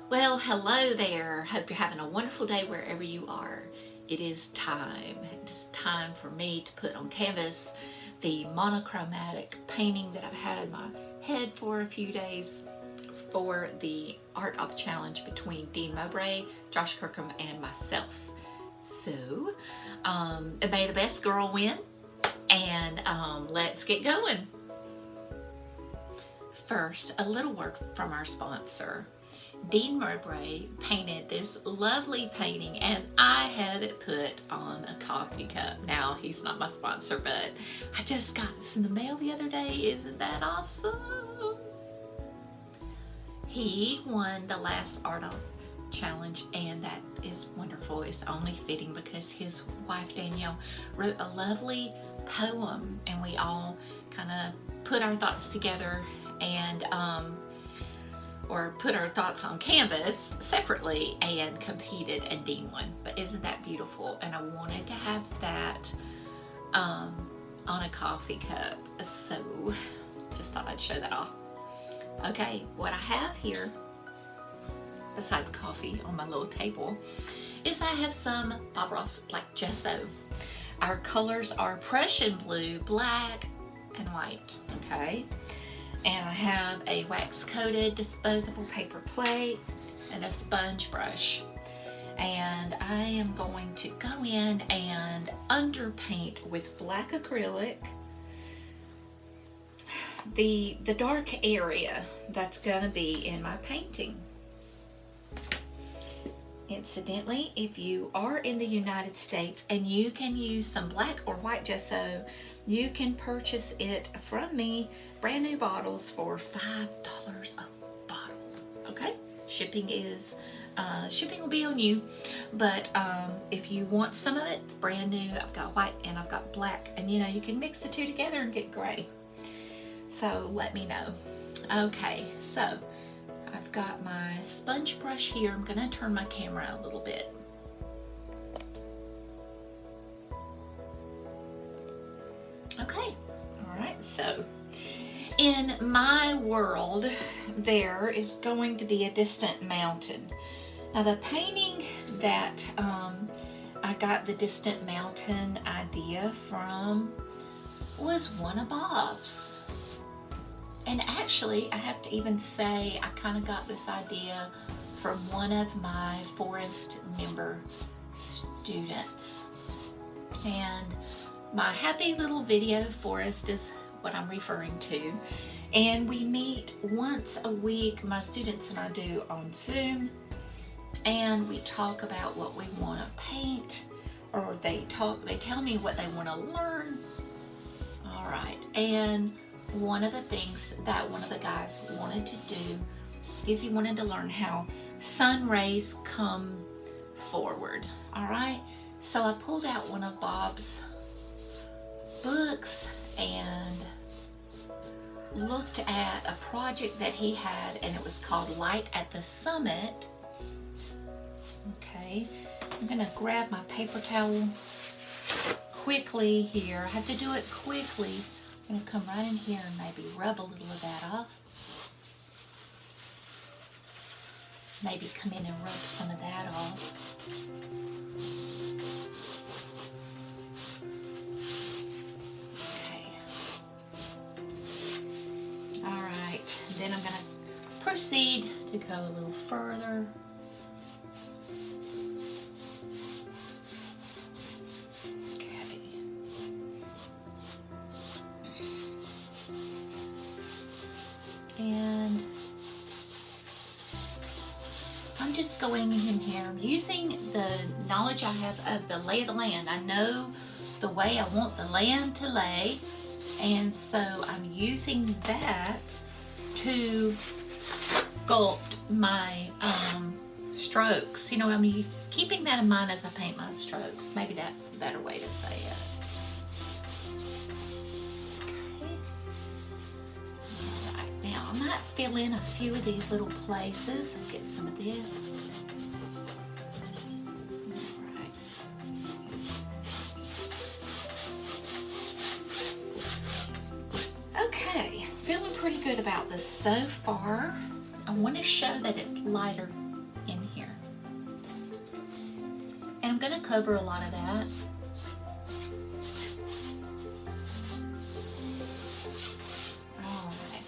Well, hello there. Hope you're having a wonderful day wherever you are. It is time. It is time for me to put on canvas the monochromatic painting that I've had in my head for a few days for the Art of Challenge between Dean Mowbray, Josh Kirkham, and myself. So, may the best girl win, and let's get going. First, a little word from our sponsor. Dean Mowbray painted this lovely painting and I had it put on a coffee cup. Now, he's not my sponsor, but I just got this in the mail the other day. Isn't that awesome? He won the last Art of Challenge, and that is wonderful. It's only fitting because his wife Danielle wrote a lovely poem and we all kind of put our thoughts together and or put our thoughts on canvas separately and competed, and Dean won. But isn't that beautiful? And I wanted to have that on a coffee cup, so just thought I'd show that off. Okay, what I have here, besides coffee on my little table, is I have some Bob Ross black gesso. Our colors are Prussian blue, black, and white, okay? And I have a wax-coated disposable paper plate and a sponge brush. And I am going to go in and underpaint with black acrylic the dark area that's going to be in my painting. Incidentally, if you are in the United States and you can use some black or white gesso, you can purchase it from me, brand new bottles, for $5 a bottle. Okay, shipping will be on you, but if you want some of it, it's brand new. I've got white and I've got black, and you can mix the two together and get gray. So let me know. Okay, so I've got my sponge brush here. I'm gonna turn my camera a little bit. Okay, all right, so in my world, there is going to be a distant mountain. Now the painting that I got the distant mountain idea from was one of Bob's. And actually, I have to even say, I kind of got this idea from one of my forest member students. And my happy little video forest is what I'm referring to. And we meet once a week, my students and I do, on Zoom. And we talk about what we want to paint, or they tell me what they want to learn. All right, and one of the things that one of the guys wanted to do is he wanted to learn how sun rays come forward. All right, so I pulled out one of Bob's books and looked at a project that he had, and it was called Light at the Summit. Okay, I'm gonna grab my paper towel quickly here. I have to do it quickly. I'm going to come right in here and maybe rub a little of that off. Maybe come in and rub some of that off. Okay. All right. Then I'm going to proceed to go a little further. And I'm just going in here. I'm using the knowledge I have of the lay of the land. I know the way I want the land to lay, and so I'm using that to sculpt my strokes. I'm keeping that in mind as I paint my strokes. Maybe that's a better way to say it. I might fill in a few of these little places and get some of this. All right. Okay, feeling pretty good about this so far. I want to show that it's lighter cover a lot of that. Alright.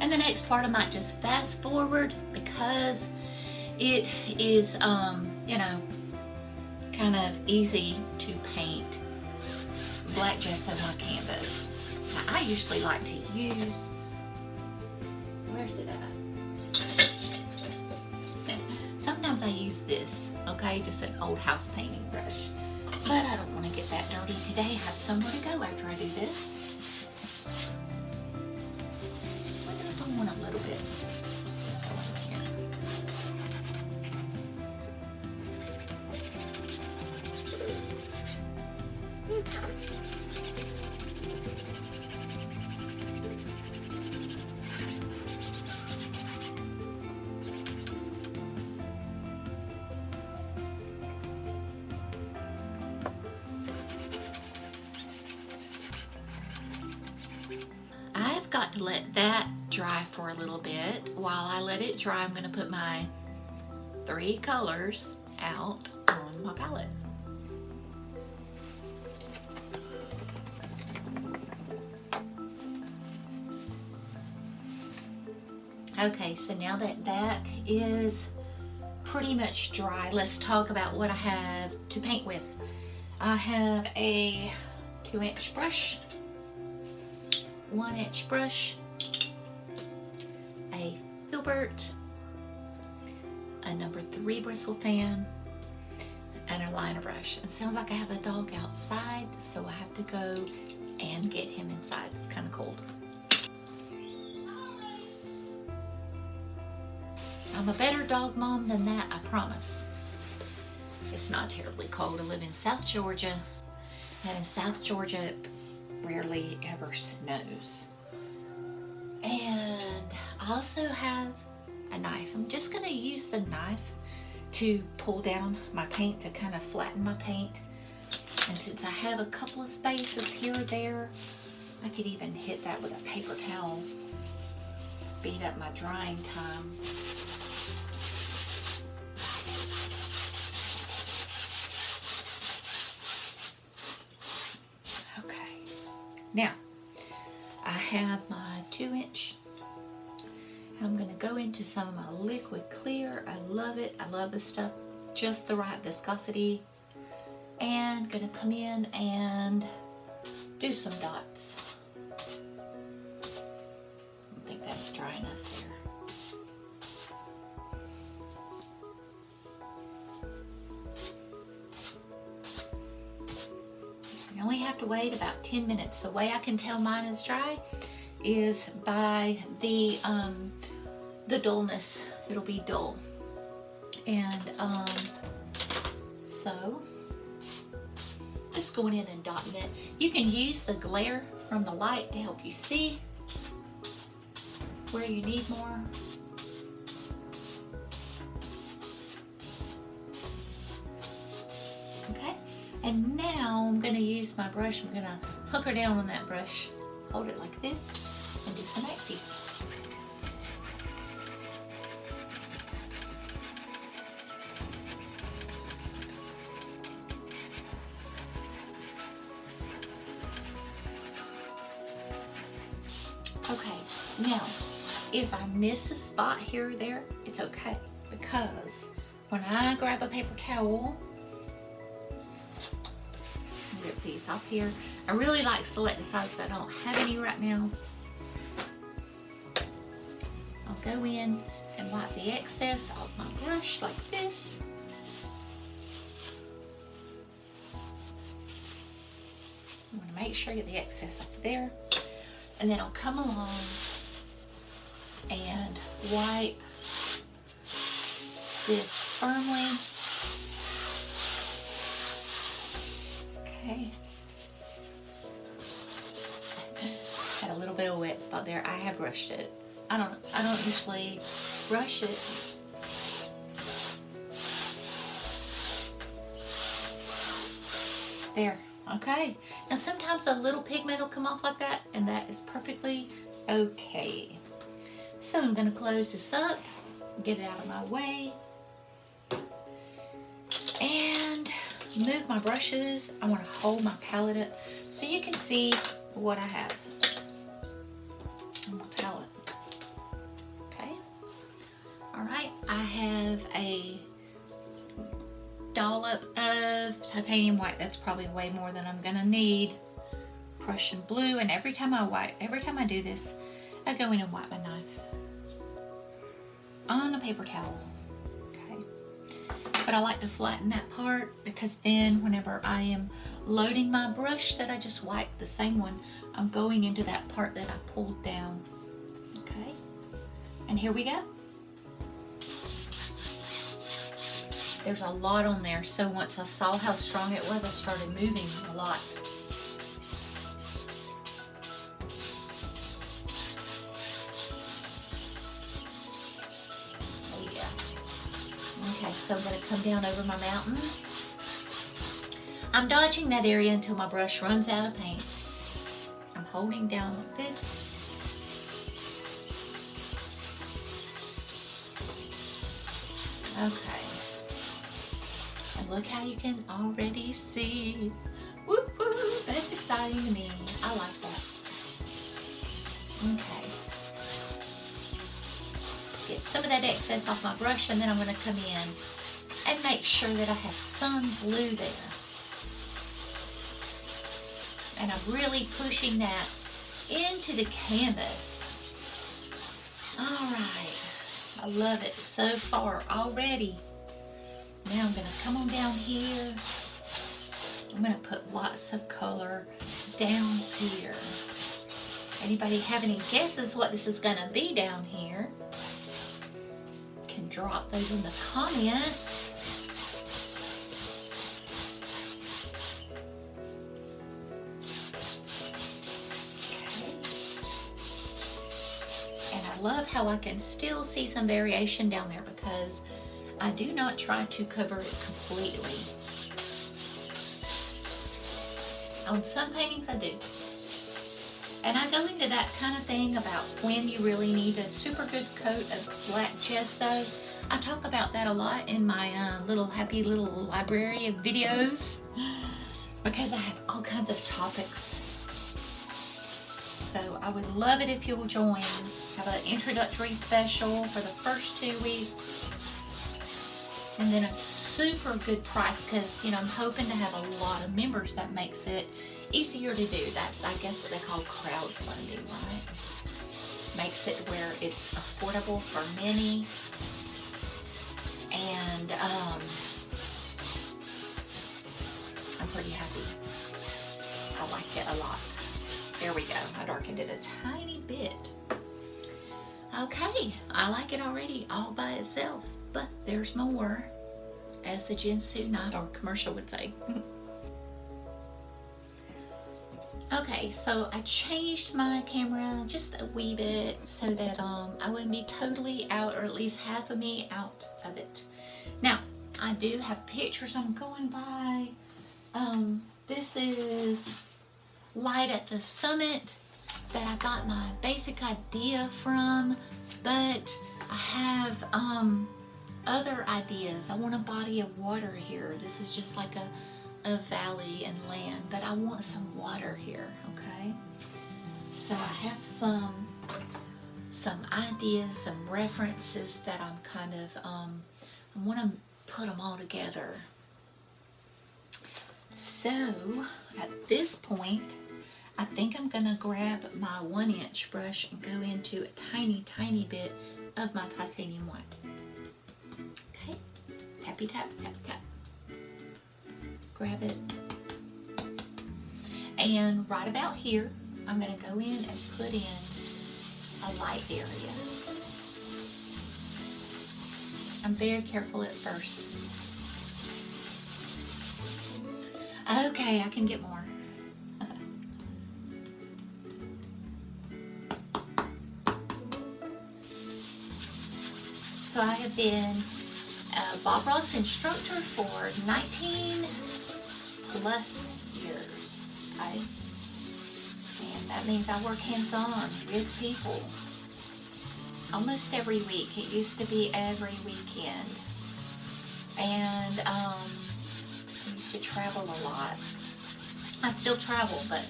And the next part I might just fast forward because it is, you know, kind of easy to paint black gesso on canvas. Now, I usually like to use, where's it at? Sometimes I use this, okay, just an old house painting brush. But I don't want to get that dirty today. I have somewhere to go after I do this. I wonder if I want a little bit going here. I've got to let that dry for a little bit. While I let it dry, I'm going to put my 3 colors out on my palette. Okay, so now that that is pretty much dry, let's talk about what I have to paint with. I have a 2-inch brush, 1-inch brush, a filbert, a number 3 bristle fan, and a liner brush. It sounds like I have a dog outside, so I have to go and get him inside. It's kind of cold. I'm a better dog mom than that, I promise. It's not terribly cold. I live in South Georgia, and in South Georgia it rarely ever snows. And I also have a knife. I'm just going to use the knife to pull down my paint to kind of flatten my paint. And since I have a couple of spaces here or there, I could even hit that with a paper towel. Speed up my drying time. Now, I have my 2-inch, and I'm going to go into some of my liquid clear. I love it. I love this stuff. Just the right viscosity. And going to come in and do some dots. I think that's dry enough there. I only have to wait about 10 minutes. The way I can tell mine is dry is by the dullness. It'll be dull. And so just going in and dotting it. You can use the glare from the light to help you see where you need more. Okay. And now I'm going to use my brush. I'm going to hunker down on that brush, hold it like this, and do some X's. Okay, now if I miss a spot here or there, it's okay, because when I grab a paper towel, rip these off here. I really like select size, but I don't have any right now. I'll go in and wipe the excess off my brush like this. I want to make sure I get the excess off there. And then I'll come along and wipe this firmly. Okay. Had a little bit of a wet spot there. I have brushed it. I don't usually brush it. There. Okay. Now sometimes a little pigment will come off like that, and that is perfectly okay. So I'm going to close this up, get it out of my way, and move my brushes. I want to hold my palette up so you can see what I have on my palette. Okay. All right. I have a dollop of titanium white. That's probably way more than I'm gonna need. Prussian blue, and every time I do this, I go in and wipe my knife on a paper towel. Okay. But I like to flatten that part because then whenever I am loading my brush that I just wiped, the same one, I'm going into that part that I pulled down. Okay. And here we go. There's a lot on there, so once I saw how strong it was, I started moving a lot. Oh yeah. Okay, so I'm going to come down over my mountains. I'm dodging that area until my brush runs out of paint. I'm holding down like this. Okay. Look how you can already see. Whoop, whoop, that's exciting to me. I like that. Okay. Let's get some of that excess off my brush, and then I'm going to come in and make sure that I have some blue there. And I'm really pushing that into the canvas. All right. I love it so far already. Now I'm going to come on down here. I'm going to put lots of color down here. Anybody have any guesses what this is going to be down here? You can drop those in the comments. Okay. And I love how I can still see some variation down there because I do not try to cover it completely. On some paintings I do. And I go into that kind of thing about when you really need a super good coat of black gesso. I talk about that a lot in my happy little library of videos because I have all kinds of topics. So I would love it if you'll join. Have an introductory special for the first 2 weeks. And then a super good price because, you know, I'm hoping to have a lot of members. That makes it easier to do. That's, I guess, what they call crowdfunding, right? Makes it where it's affordable for many. And I'm pretty happy. I like it a lot. There we go. I darkened it a tiny bit. Okay, I like it already all by itself. But there's more, as the Jinsu Night or commercial would say. Okay, so I changed my camera just a wee bit so that I wouldn't be totally out, or at least half of me out of it. Now, I do have pictures I'm going by. This is Light at the Summit that I got my basic idea from, but I have other ideas. I want a body of water here. This is just like a valley and land, but I want some water here, okay? So I have some ideas, some references that I'm kind of, I want to put them all together. So at this point, I think I'm gonna grab my 1-inch brush and go into a tiny, tiny bit of my titanium white. Okay, tappy tap, tap, tap. Grab it. And right about here, I'm gonna go in and put in a light area. I'm very careful at first. Okay, I can get more. So I have been a Bob Ross instructor for 19 plus years, okay? And that means I work hands-on with people almost every week. It used to be every weekend. And used to travel a lot. I still travel, but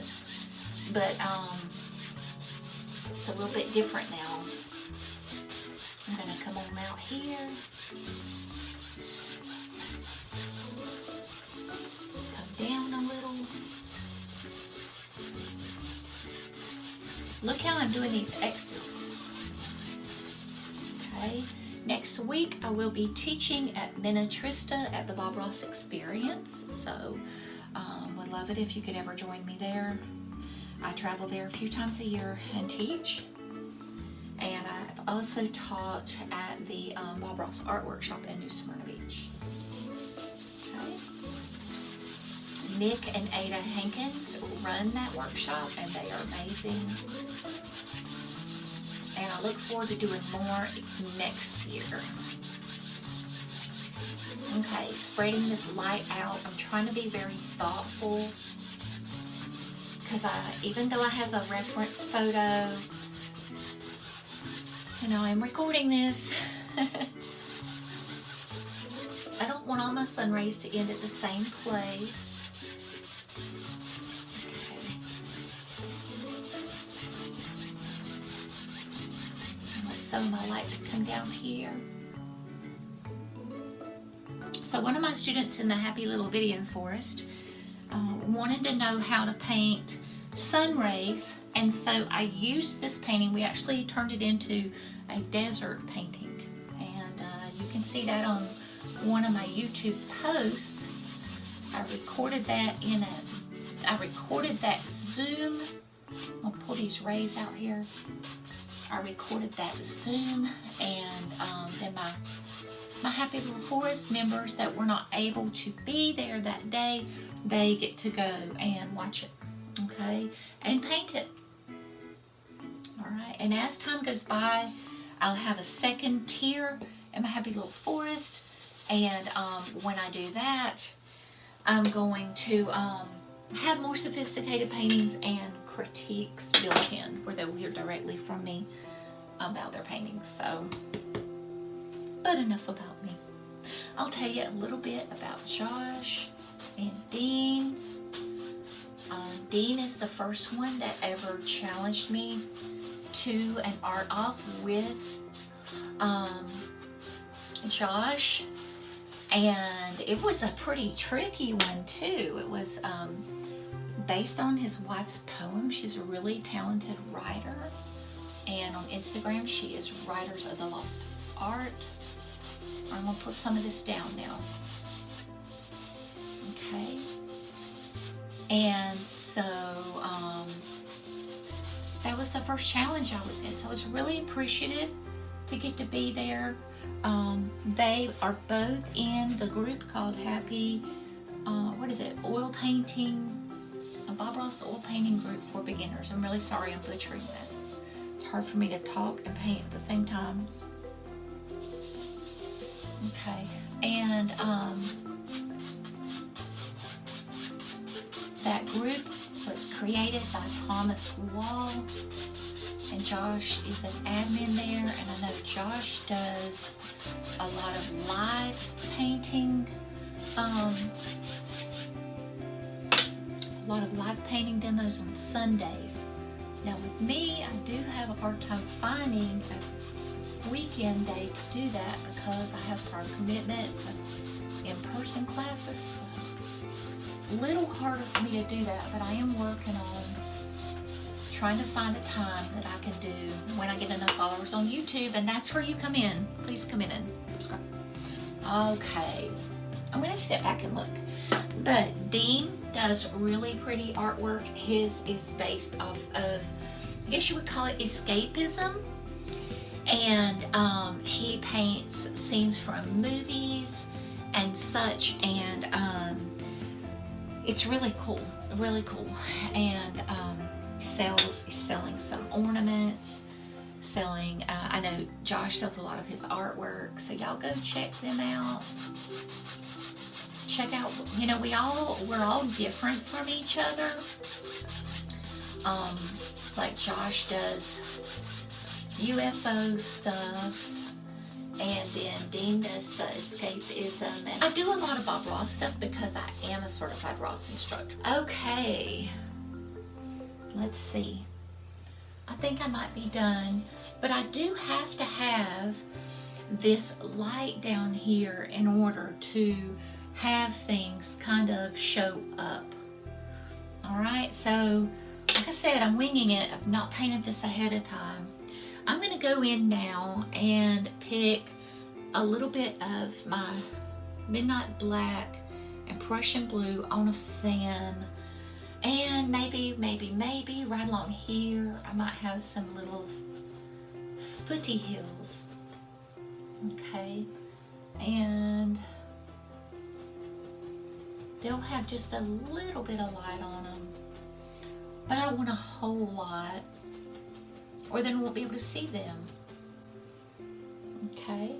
it's a little bit different now. I'm going to come on out here. Come down a little. Look how I'm doing these X's. Okay. Next week I will be teaching at Minnetrista at the Bob Ross Experience. So would love it if you could ever join me there. I travel there a few times a year and teach. And I've also taught at the Bob Ross Art Workshop in New Smyrna Beach. Okay. Nick and Ada Hankins run that workshop, and they are amazing. And I look forward to doing more next year. Okay, spreading this light out. I'm trying to be very thoughtful because even though I have a reference photo, you know, I'm recording this. I don't want all my sun rays to end at the same place. Some of my light to come down here. So one of my students in the Happy Little Video Forest wanted to know how to paint sun rays, and so I used this painting. We actually turned it into a desert painting, and you can see that on one of my YouTube posts. I recorded that zoom. I'll pull these rays out here. I recorded that zoom, and then my Happy Little Forest members that were not able to be there that day, they get to go and watch it, okay, and paint it. All right, and as time goes by, I'll have a second tier in my Happy Little Forest, and when I do that, I'm going to have more sophisticated paintings and critiques built in where they'll hear directly from me about their paintings. So, but enough about me. I'll tell you a little bit about Josh and Dean. Dean is the first one that ever challenged me to an art off with Josh, and it was a pretty tricky one too. It was based on his wife's poem. She's a really talented writer, and on Instagram she is Writers of the Lost Art. I'm going to put some of this down now. Okay. And so that was the first challenge I was in. So I was really appreciative to get to be there. They are both in the group called Happy, oil painting, a Bob Ross oil painting group for beginners. I'm really sorry I'm butchering that. It's hard for me to talk and paint at the same times. Okay, and that group was created by Thomas Wall, and Josh is an admin there, and I know Josh does a lot of live painting, demos on Sundays. Now with me, I do have a hard time finding a weekend day to do that because I have prior commitment to in-person classes. So a little harder for me to do that, but I am working on trying to find a time that I can do when I get enough followers on YouTube, and that's where you come in. Please come in and subscribe. Okay, I'm going to step back and look. But Dean does really pretty artwork. His is based off of, I guess you would call it escapism. And he paints scenes from movies and such, and it's really cool, and selling some ornaments, I know Josh sells a lot of his artwork, so y'all go check them out. Check out, you know, we're all different from each other. Like Josh does UFO stuff, And then Dean does the escapism. And I do a lot of Bob Ross stuff because I am a certified Ross instructor. Okay, let's see. I think I might be done, but I do have to have this light down here in order to have things kind of show up. All right, so like I said, I'm winging it. I've not painted this ahead of time. I'm going to go in now and pick a little bit of my Midnight Black and Prussian Blue on a fan, and maybe right along here I might have some little footy hills. Okay, and they'll have just a little bit of light on them, but I don't want a whole lot, or then I won't be able to see them. Okay,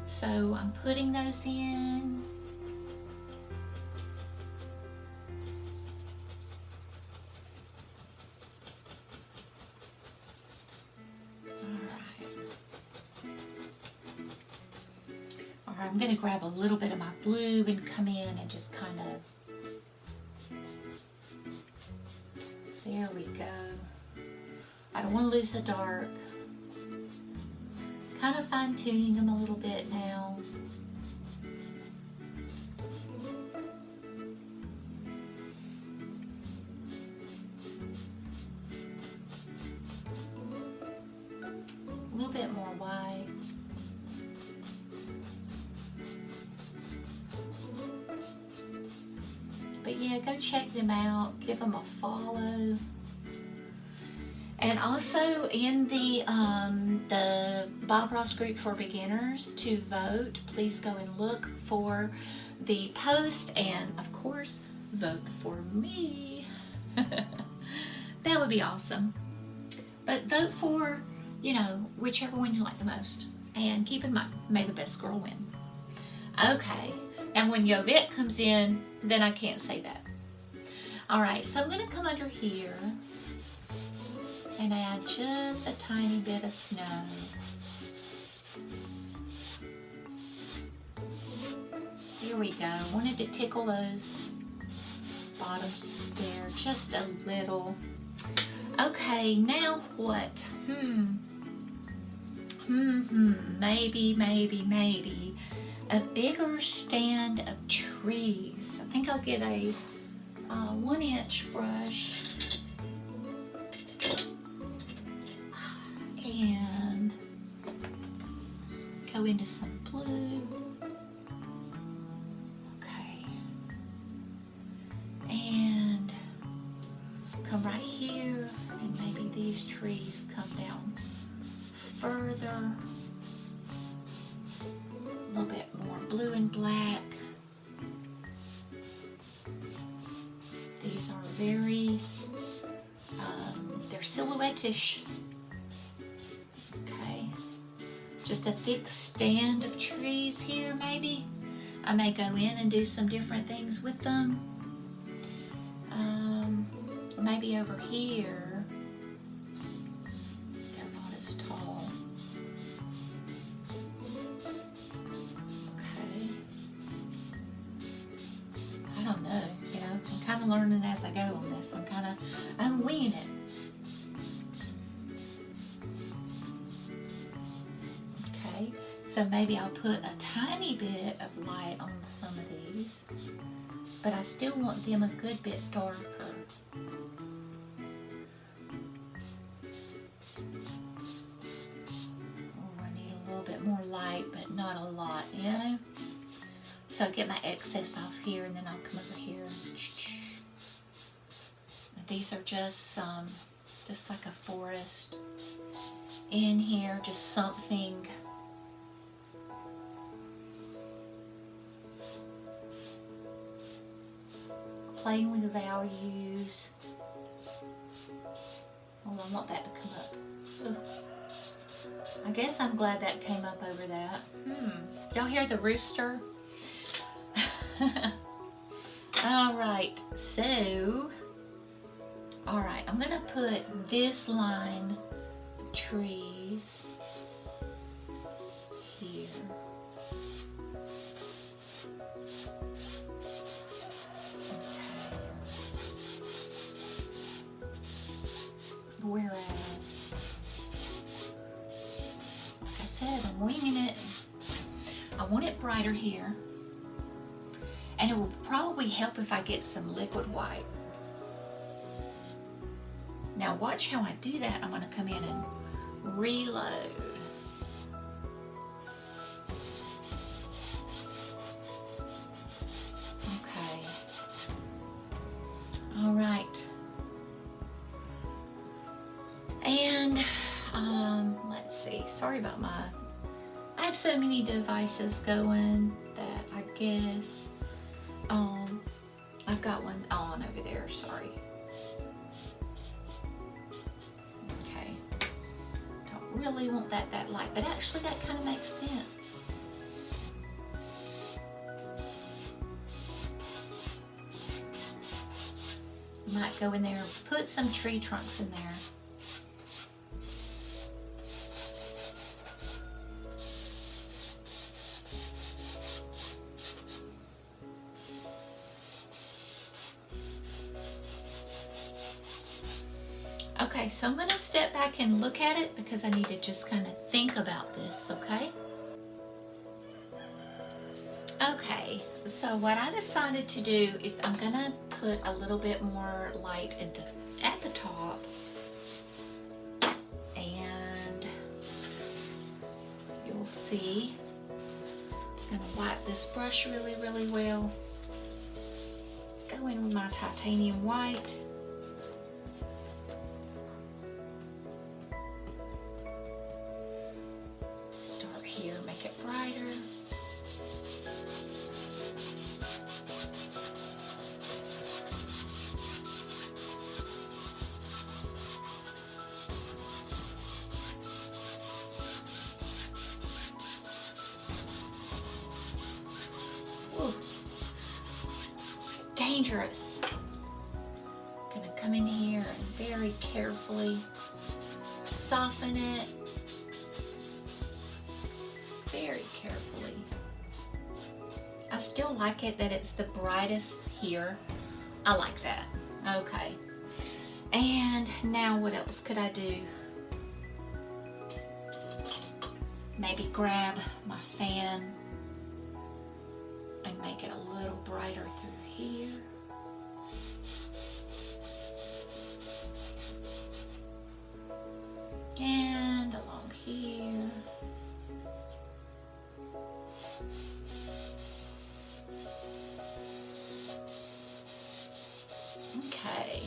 so I'm putting those in. Alright, I'm going to grab a little bit of my blue and come in and just kind of, there we go. I don't want to lose the dark. Kind of fine tuning them a little bit now. A little bit more white. But yeah, go check them out. Give them a follow. And also in the Bob Ross group for beginners to vote, please go and look for the post and of course vote for me. That would be awesome. But vote for, you know, whichever one you like the most. And keep in mind, may the best girl win. Okay, and when Yovette comes in, then I can't say that. Alright, so I'm going to come under here and add just a tiny bit of snow. Here we go. Wanted to tickle those bottoms there just a little. Okay, now what? Maybe a bigger stand of trees. I think I'll get a 1-inch brush and go into some blue. Okay, and come right here, and maybe these trees come down further. A little bit more blue and black. These are very, they're silhouette-ish. Okay, just a thick stand of trees here maybe. I may go in and do some different things with them. Maybe over here, they're not as tall. Okay. I don't know, you know, I'm kind of learning as I go on this. I'm winging it. Okay, so maybe I'll put a tiny bit of light on some of these, but I still want them a good bit darker. Oh, I need a little bit more light, but not a lot, you know? So get my excess off here, and then I'll come over here. These are just like a forest in here, just something. Playing with the values. Oh, I want that to come up. Ugh. I guess I'm glad that came up over that. Y'all hear the rooster? Alright, so, alright, I'm going to put this line of trees here. said, I'm winging it. I want it brighter here. And it will probably help if I get some liquid white. Now watch how I do that. I'm going to come in and reload. Okay. All right. And let's see. Sorry about I have so many devices going that I guess I've got one on over there. Sorry. Okay. Don't really want that light, but actually that kind of makes sense. Might go in there and put some tree trunks in there. Okay, so I'm going to step back and look at it because I need to just kind of think about this, okay? Okay, so what I decided to do is I'm going to put a little bit more light at the top, and you'll see. I'm going to wipe this brush really, really well. Go in with my titanium white. Start here, make it brighter. Ooh, it's dangerous. I'm gonna come in here and very carefully soften it. Very carefully. I still like it that it's the brightest here. I like that. Okay. And now what else could I do? Maybe grab my fan and make it a little brighter through here. And along here. Okay.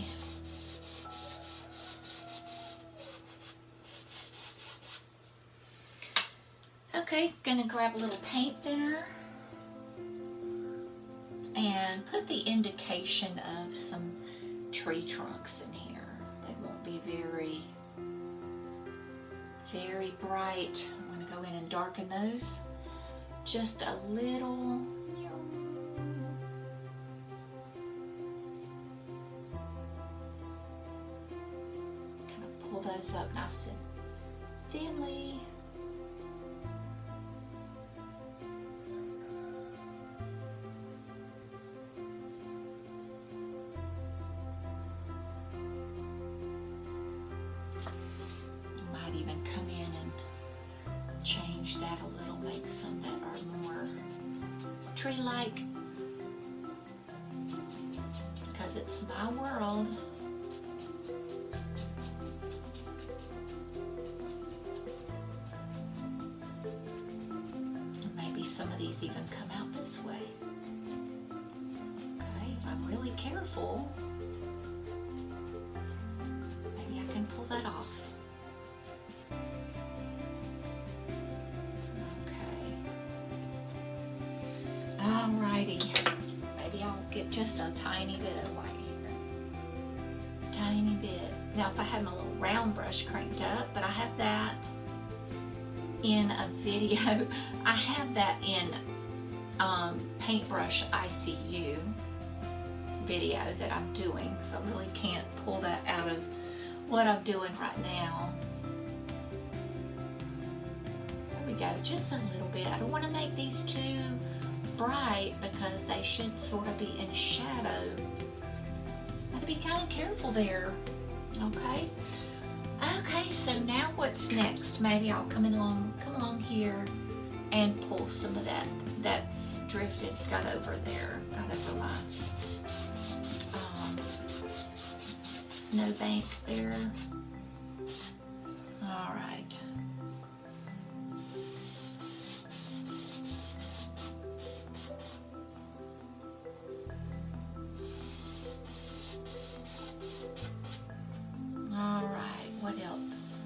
Okay, gonna grab a little paint thinner and put the indication of some tree trunks in here. They won't be very, very bright. I'm gonna go in and darken those just a little. Pull those up nice and thinly. You might even come in and change that a little, make some that are more tree-like, because it's my world. Some of these even come out this way. Okay, if I'm really careful, maybe I can pull that off. Okay. Alrighty. Maybe I'll get just a tiny bit of white here. Tiny bit. Now if I had my little round brush cranked up, but I have that in a video. I have that in Paintbrush ICU video that I'm doing, so I really can't pull that out of what I'm doing right now. There we go, just a little bit. I don't want to make these too bright because they should sort of be in shadow. I have to be kind of careful there. Okay. Okay, so now what's next? Maybe I'll come along here and pull some of that drifted, got over my snowbank there. All right. All right, what else?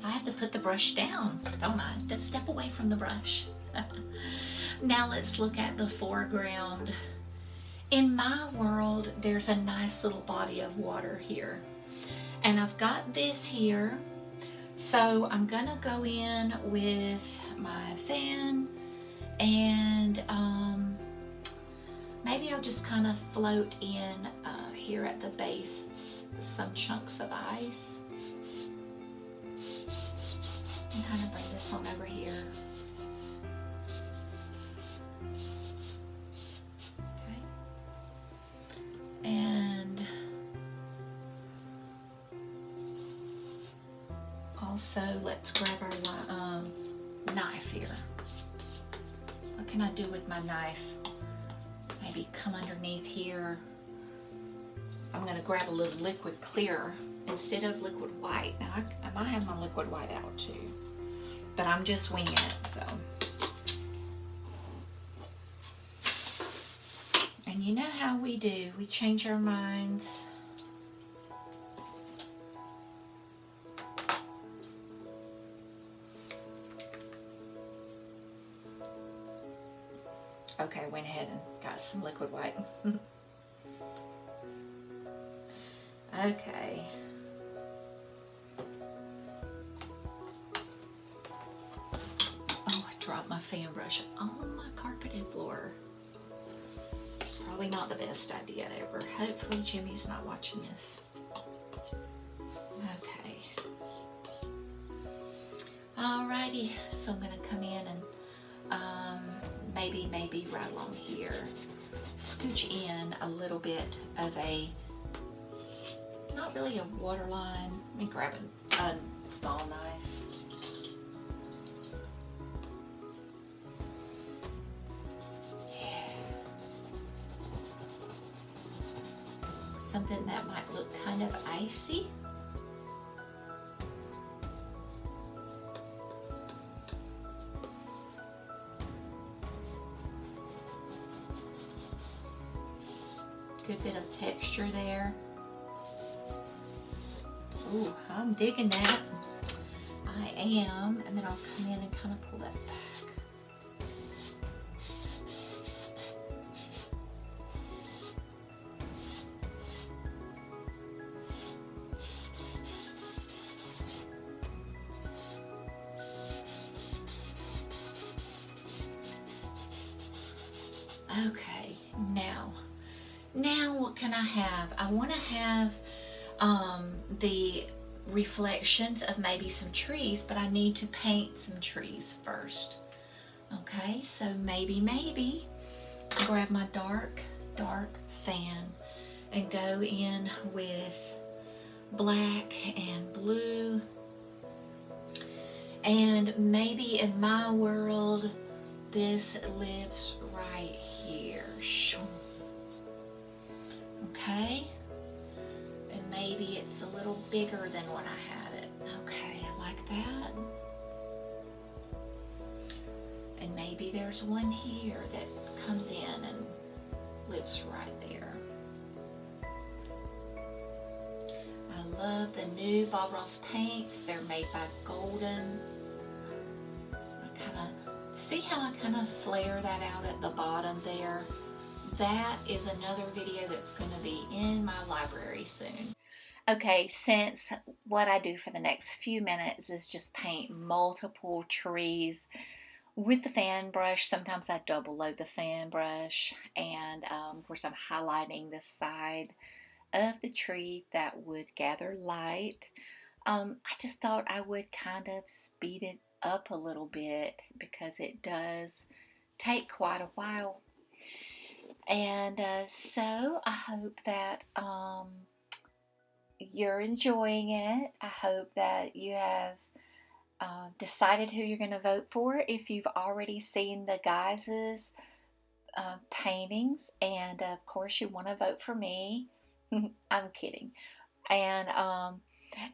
I have to put the brush down, don't I? Just step away from the brush. Now let's look at the foreground. In my world, there's a nice little body of water here. And I've got this here. So I'm gonna go in with my fan and maybe I'll just kind of float in here at the base some chunks of ice. And kind of bring this on over here. Okay. And also let's grab our knife here. What can I do with my knife? Maybe come underneath here. I'm going to grab a little liquid clear instead of liquid white. Now I might have my liquid white out too, but I'm just winging it, so. And you know how we do, we change our minds. Okay, went ahead and got some liquid white. Okay. Oh, I dropped my fan brush on my carpeted floor. Probably not the best idea ever. Hopefully Jimmy's not watching this. Okay. Alrighty, so I'm gonna come in and maybe right along here, scooch in a little bit of a, not really a waterline. Let me grab a small knife. Yeah. Something that might look kind of icy. Good bit of texture there. Ooh, I'm digging that. I am. And then I'll come in and kind of pull that back. Okay, now what can I have? I want to have the reflections of maybe some trees, but I need to paint some trees first. Okay, so maybe grab my dark fan and go in with black and blue, and maybe in my world this lives right here. Okay, and maybe it's a little bigger than what I had it. Okay, I like that. And maybe there's one here that comes in and lives right there. I love the new Bob Ross paints. They're made by Golden. See how I kind of flare that out at the bottom there? That is another video that's going to be in my library soon. Okay, since what I do for the next few minutes is just paint multiple trees with the fan brush. Sometimes I double load the fan brush, and of course I'm highlighting the side of the tree that would gather light. I just thought I would kind of speed it up a little bit because it does take quite a while. And so I hope that you're enjoying it. I hope that you have decided who you're going to vote for if you've already seen the guys' paintings, and of course you want to vote for me. I'm kidding. And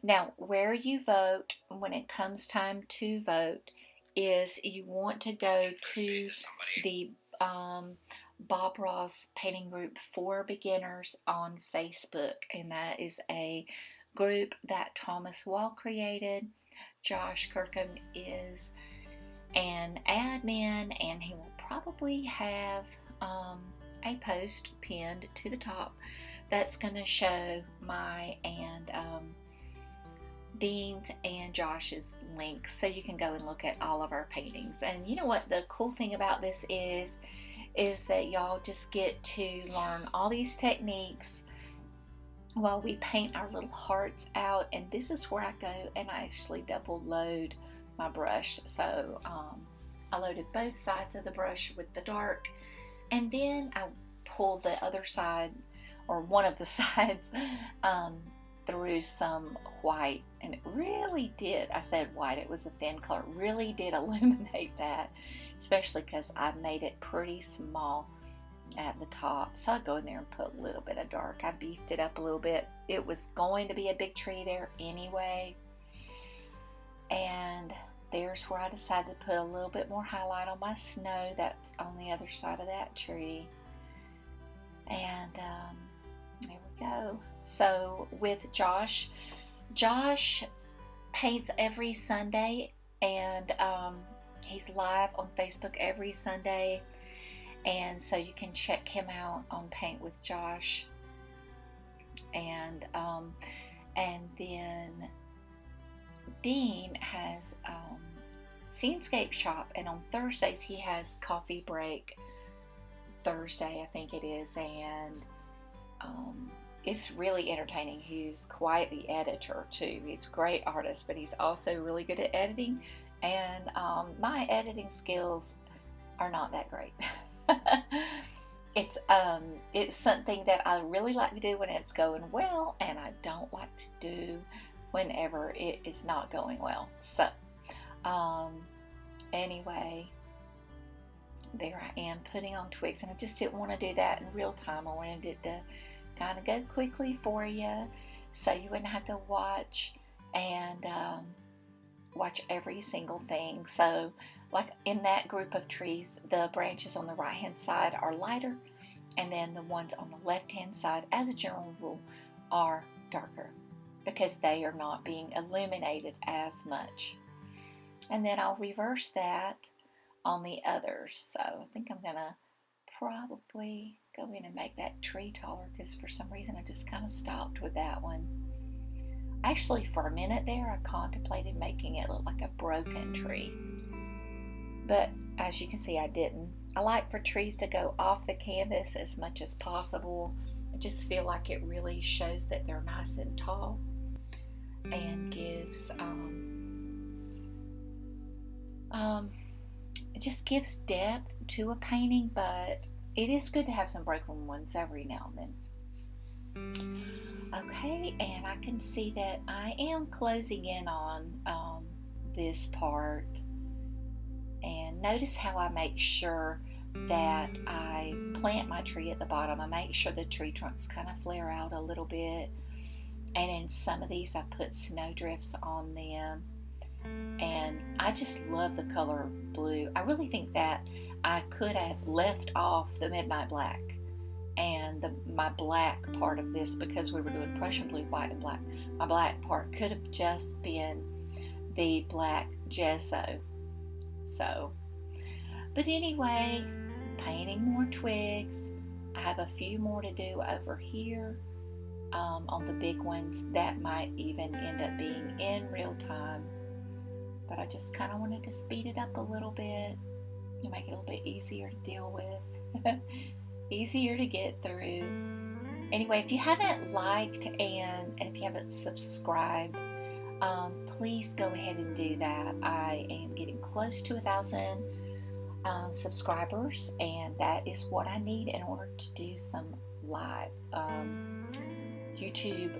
now, where you vote when it comes time to vote is you want to go to the Bob Ross Painting Group for Beginners on Facebook, and that is a group that Thomas Wall created. Josh Kirkham is an admin, and he will probably have a post pinned to the top that's going to show my and Dean's and Josh's links, so you can go and look at all of our paintings. And you know what the cool thing about this is that y'all just get to learn all these techniques while we paint our little hearts out. And this is where I go and I actually double load my brush. So I loaded both sides of the brush with the dark, and then I pulled the other side, or one of the sides, through some white, and it really did, I said white, it was a thin color, really did illuminate that, especially because I made it pretty small at the top. So I go in there and put a little bit of dark. I beefed it up a little bit. It was going to be a big tree there anyway, and there's where I decided to put a little bit more highlight on my snow that's on the other side of that tree. And there we go. So with Josh paints every Sunday, and he's live on Facebook every Sunday, and so you can check him out on Paint with Josh. And then Dean has Scenescape Shop, and on Thursdays he has Coffee Break Thursday, I think it is, and it's really entertaining. He's quite the editor too. He's a great artist, but he's also really good at editing, and my editing skills are not that great. It's something that I really like to do when it's going well, and I don't like to do whenever it is not going well. So anyway, there I am putting on twigs, and I just didn't want to do that in real time. I wanted it to kind of go quickly for you, so you wouldn't have to watch and watch every single thing. So like in that group of trees, the branches on the right hand side are lighter, and then the ones on the left hand side, as a general rule, are darker because they are not being illuminated as much. And then I'll reverse that on the others. So I think I'm gonna probably go in and make that tree taller, because for some reason I just kind of stopped with that one. Actually, for a minute there, I contemplated making it look like a broken tree, but as you can see, I didn't. I like for trees to go off the canvas as much as possible. I just feel like it really shows that they're nice and tall, and gives it just gives depth to a painting. But it is good to have some broken ones every now and then. Okay, and I can see that I am closing in on this part, and notice how I make sure that I plant my tree at the bottom. I make sure the tree trunks kind of flare out a little bit, and in some of these I put snowdrifts on them, and I just love the color blue. I really think that I could have left off the midnight black and my black part of this, because we were doing Prussian blue, white, and black. My black part could have just been the black gesso. So, but anyway, painting more twigs. I have a few more to do over here on the big ones that might even end up being in real time, but I just kind of wanted to speed it up a little bit and make it a little bit easier to deal with. Easier to get through. Anyway, if you haven't liked and if you haven't subscribed, please go ahead and do that. I am getting close to 1,000 subscribers, and that is what I need in order to do some live YouTube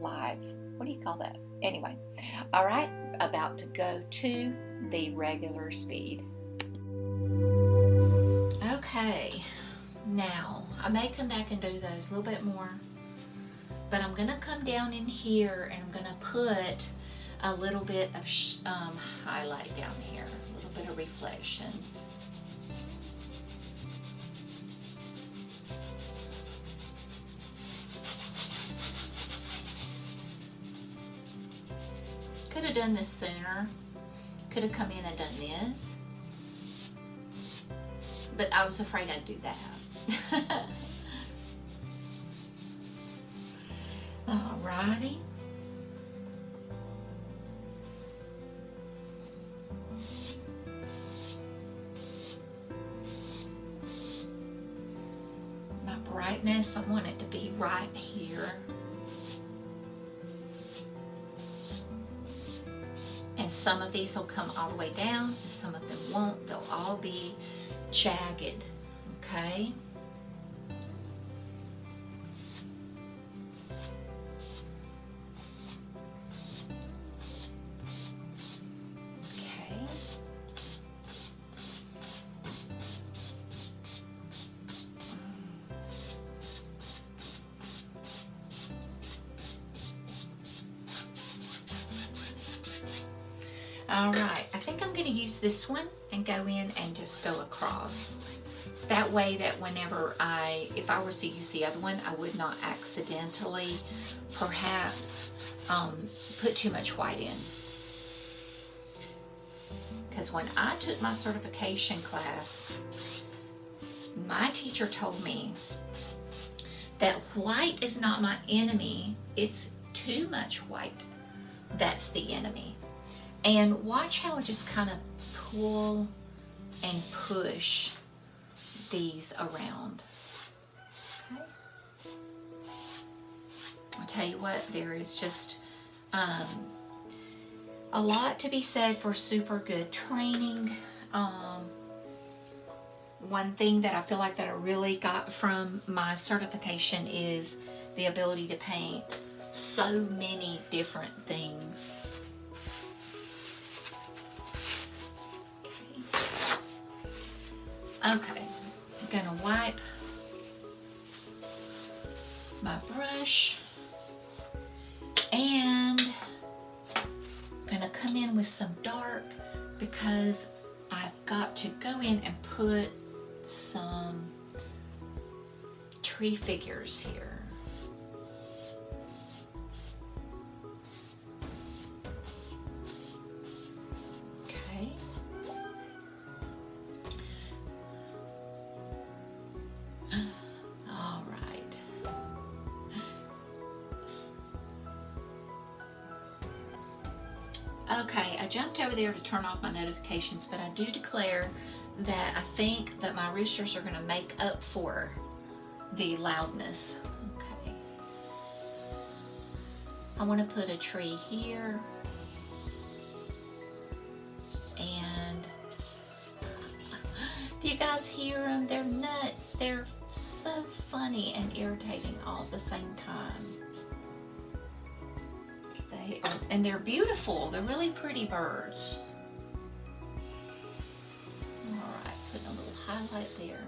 live. What do you call that? Anyway, all right, about to go to the regular speed. Okay, now I may come back and do those a little bit more, but I'm going to come down in here and I'm going to put a little bit of highlight down here, a little bit of reflections. Could have done this sooner. Could have come in and done this. But I was afraid I'd do that. Alrighty. My brightness, I want it to be right here. And some of these will come all the way down, and some of them won't. They'll all be jagged, okay? Okay. All right, I think I'm going to use this one and go in and just go across. That way that whenever if I was to use the other one, I would not accidentally perhaps put too much white in. Because when I took my certification class, my teacher told me that white is not my enemy, it's too much white that's the enemy. And watch how I just kind of pull and push these around. Okay. I'll tell you what, there is just a lot to be said for super good training. One thing that I feel like that I really got from my certification is the ability to paint so many different things. Okay, I'm gonna wipe my brush and I'm gonna come in with some dark because I've got to go in and put some tree figures here. Okay. All right. Okay, I jumped over there to turn off my notifications, but I do declare that I think that my roosters are going to make up for the loudness. Okay. I want to put a tree here. And do you guys hear them? They're nuts. They're so funny and irritating all at the same time. They are, and they're beautiful. They're really pretty birds. All right, putting a little highlight there.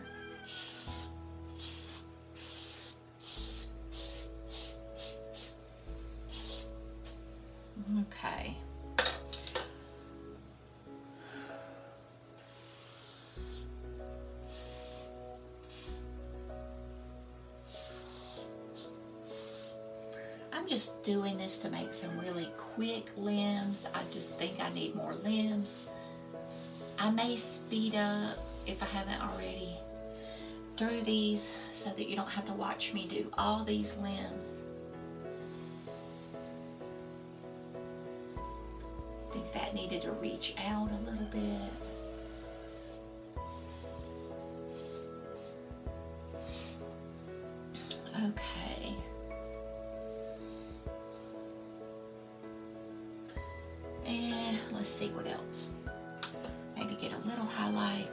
Okay. I'm just doing this to make some really quick limbs. I just think I need more limbs. I may speed up, if I haven't already, through these so that you don't have to watch me do all these limbs. I think that needed to reach out a little bit. Okay. And let's see what else. Maybe get a little highlight.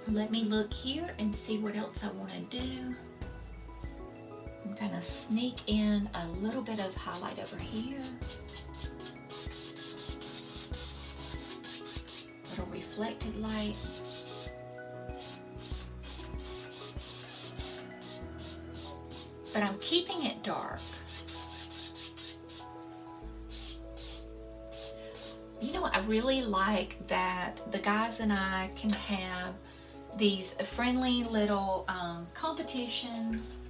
Let me look here and see what else I want to do. I'm going to sneak in a little bit of highlight over here. Little reflected light. But I'm keeping it dark. You know what, I really like that the guys and I can have these friendly little competitions,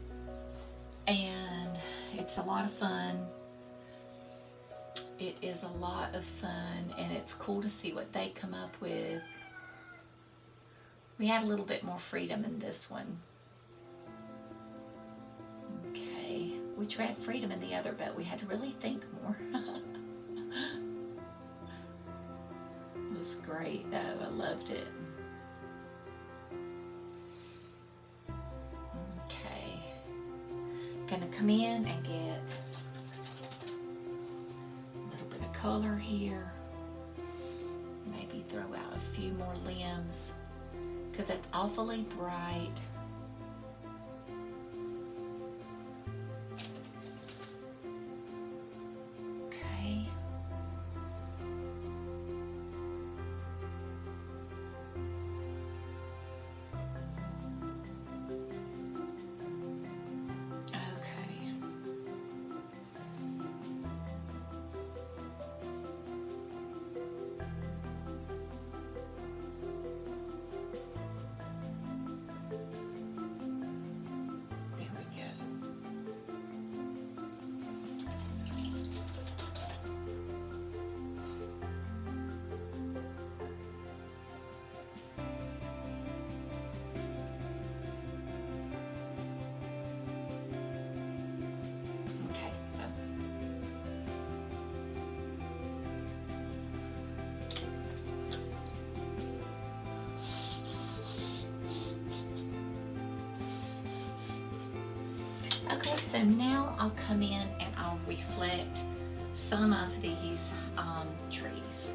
and it's a lot of fun. It is a lot of fun, and it's cool to see what they come up with. We had a little bit more freedom in this one. Okay, we had freedom in the other, but we had to really think more. It was great though, I loved it. Okay, gonna come in and get a little bit of color here. Maybe throw out a few more limbs because it's awfully bright. Okay. Okay, so now I'll come in and I'll reflect some of these trees.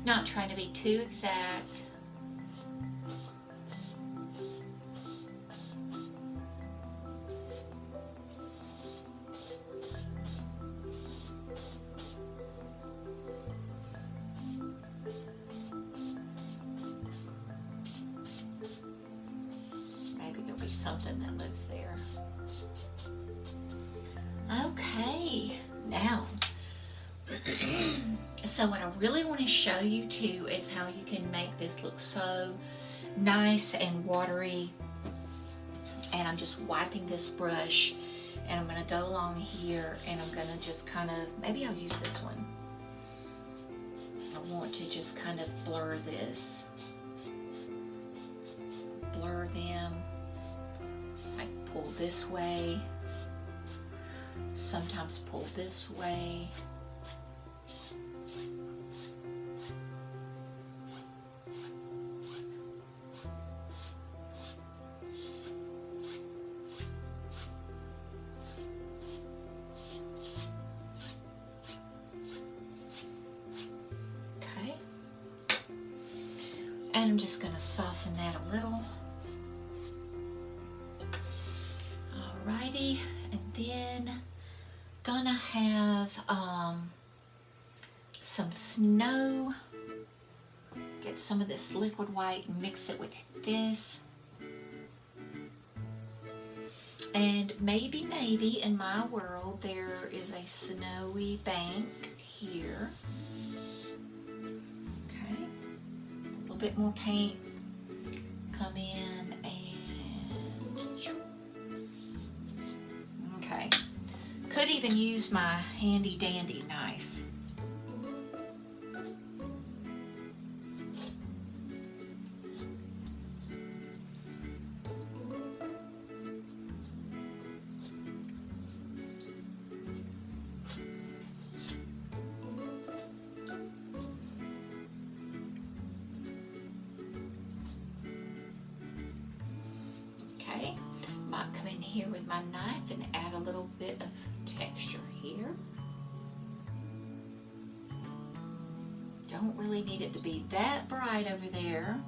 Not trying to be too exact. Maybe there'll be something that lives there. Okay, now so what I really want to show you too is how you can make this look so nice and watery. And I'm just wiping this brush and I'm going to go along here and I'm going to just kind of, maybe I'll use this one. I want to just kind of blur this. Blur them. I pull this way. Sometimes pull this way. And I'm just going to soften that a little. Alrighty, and then gonna have some snow. Get some of this liquid white and mix it with this. And maybe in my world there is a snowy bank here. Bit more paint, come in and okay, could even use my handy dandy knife. Might come in here with my knife and add a little bit of texture here. Don't really need it to be that bright over there.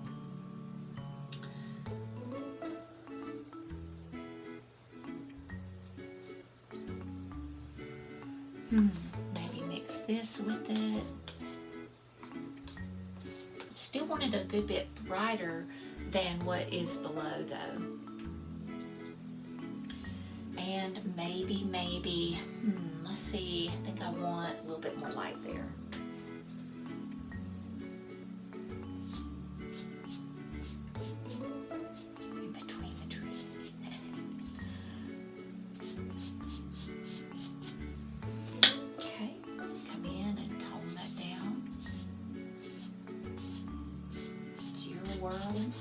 Maybe mix this with it. Still want it a good bit brighter than what is below though. And maybe, let's see, I think I want a little bit more light there. In between the trees. Okay, come in and tone that down. It's your world.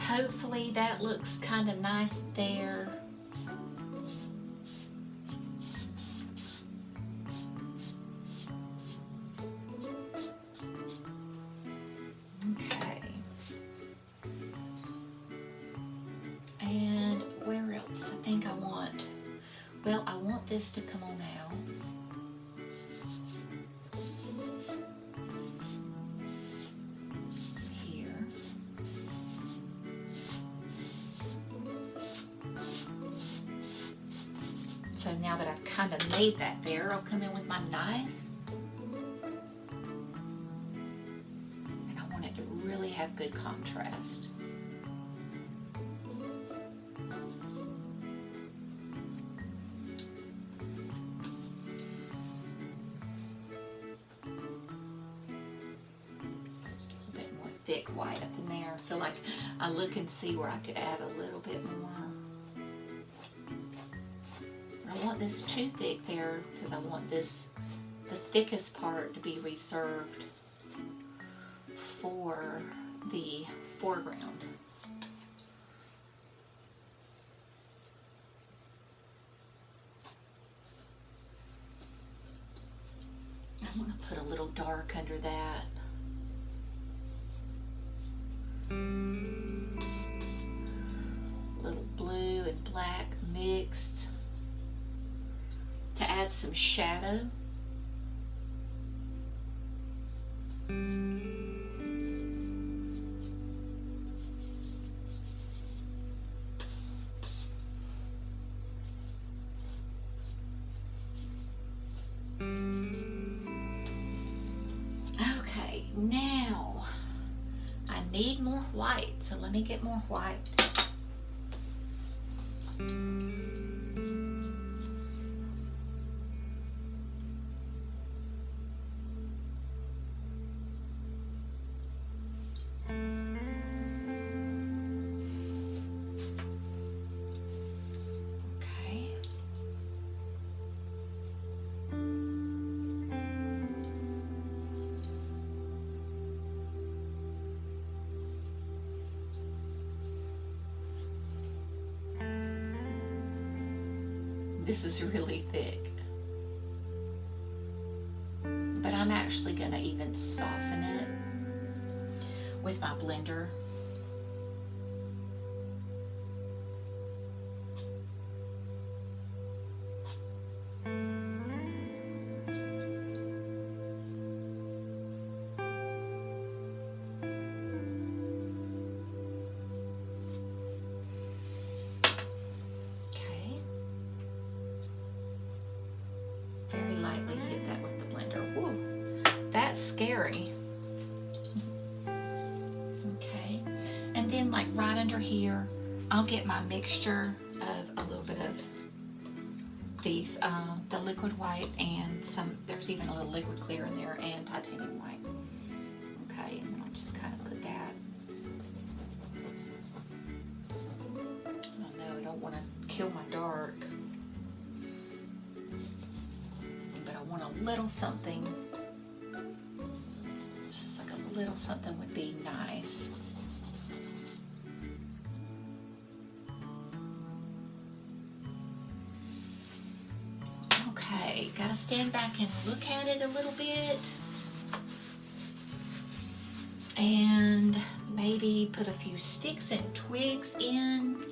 Hopefully that looks kind of nice there. Okay. And where else? I think I want, well, I want this to come on out. So now that I've kind of made that there, I'll come in with my knife. And I want it to really have good contrast. Just a little bit more thick white up in there. I feel like I look and see where I could add a little bit more. I want this too thick there because I want this, the thickest part, to be reserved for the foreground. I want to put a little dark under that. A little blue and black mixed to add some shadow. Okay, now I need more white, so let me get more white. This is really thick, but I'm actually going to even soften it with my blender. Scary. Okay, and then like right under here, I'll get my mixture of a little bit of these, the liquid white and some, there's even a little liquid clear in there and titanium white. Okay, and then I'll just kind of put that. Oh no, I don't want to kill my dark, but I want a little something. Little something would be nice. Okay, gotta stand back and look at it a little bit. And maybe put a few sticks and twigs in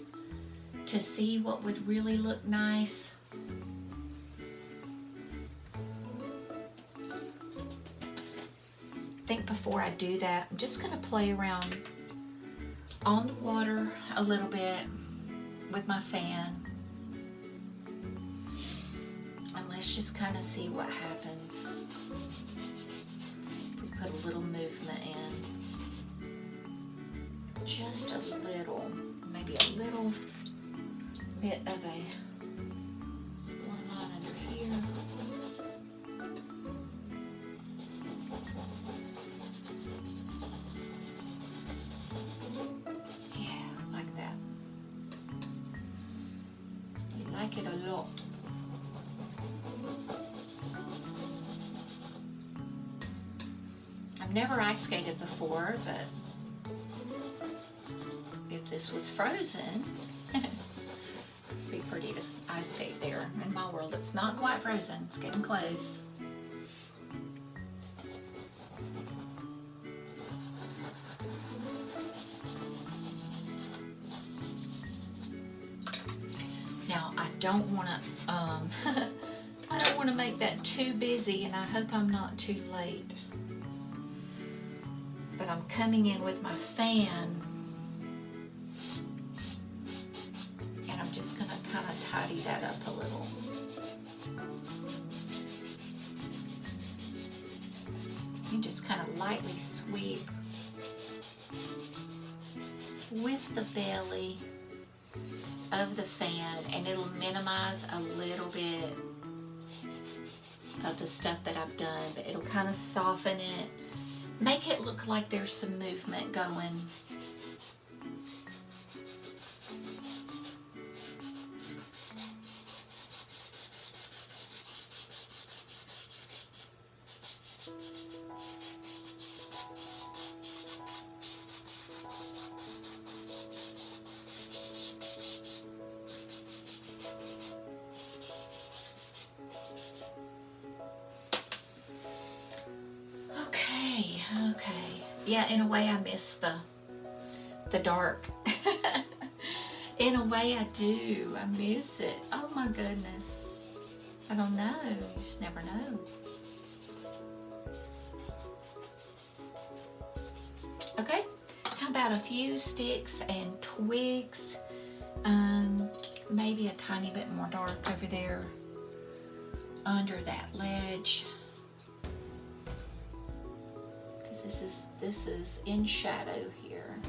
to see what would really look nice. I think before I do that, I'm just going to play around on the water a little bit with my fan. And let's just kind of see what happens. We put a little movement in. Just a little, maybe a little bit of a line under here. Yeah, like that. I like it a lot. I've never ice skated before, but if this was frozen, it'd be pretty to ice skate there. In my world, it's not quite frozen. It's getting close. Now, I don't want to, I don't want to make that too busy, and I hope I'm not too late. But I'm coming in with my fan, and I'm just going to kind of tidy that up a little. You just kind of lightly sweep with the belly of the fan, and it'll minimize a little bit of the stuff that I've done, but it'll kind of soften it. Make it look like there's some movement going. Okay. Yeah, in a way I miss the dark. In a way I do. I miss it. Oh my goodness. I don't know. You just never know. Okay. How about a few sticks and twigs? Maybe a tiny bit more dark over there under that ledge. This is in shadow here.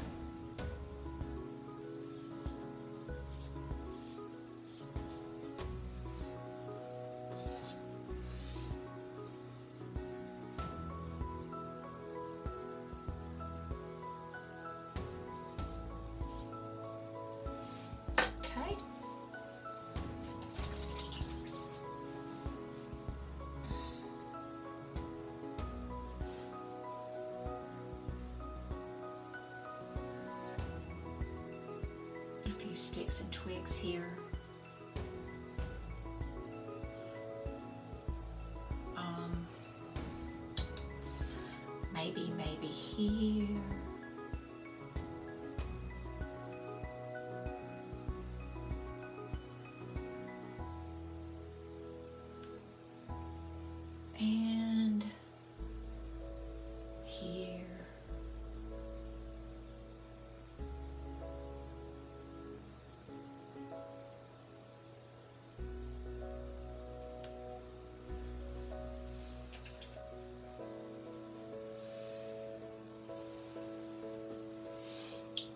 Okay. Sticks and twigs here. Maybe here. And here.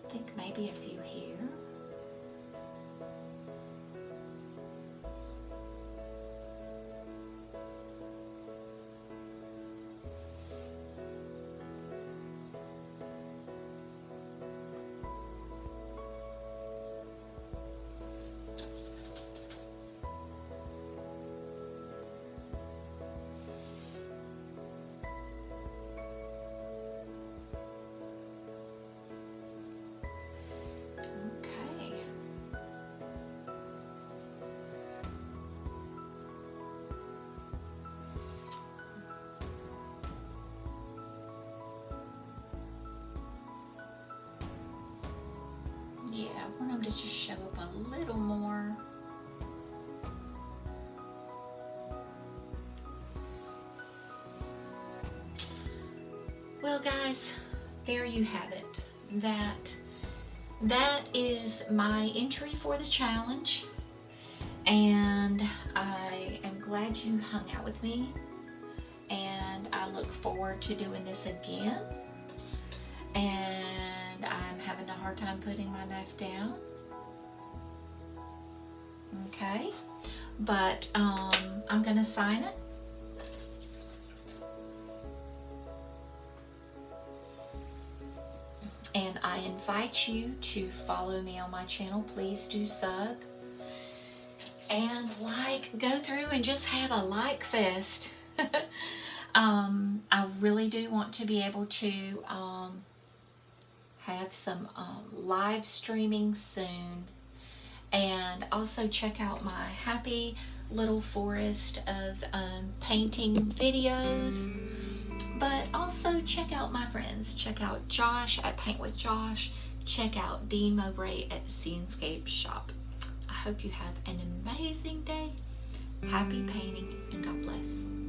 I think maybe a few here. Yeah, I want them to just show up a little more. Well, guys, there you have it. That is my entry for the challenge, and I am glad you hung out with me, and I look forward to doing this again. And I'm having a hard time putting my knife down. Okay, but I'm gonna sign it. And I invite you to follow me on my channel. Please do sub. And go through and just have a like fest. I really do want to be able to have some live streaming soon. And also check out my happy little forest of painting videos. But also check out my friends. Check out Josh at Paint with Josh. Check out Dean Mowbray at Scenescape Shop. I hope you have an amazing day. Happy painting and God bless.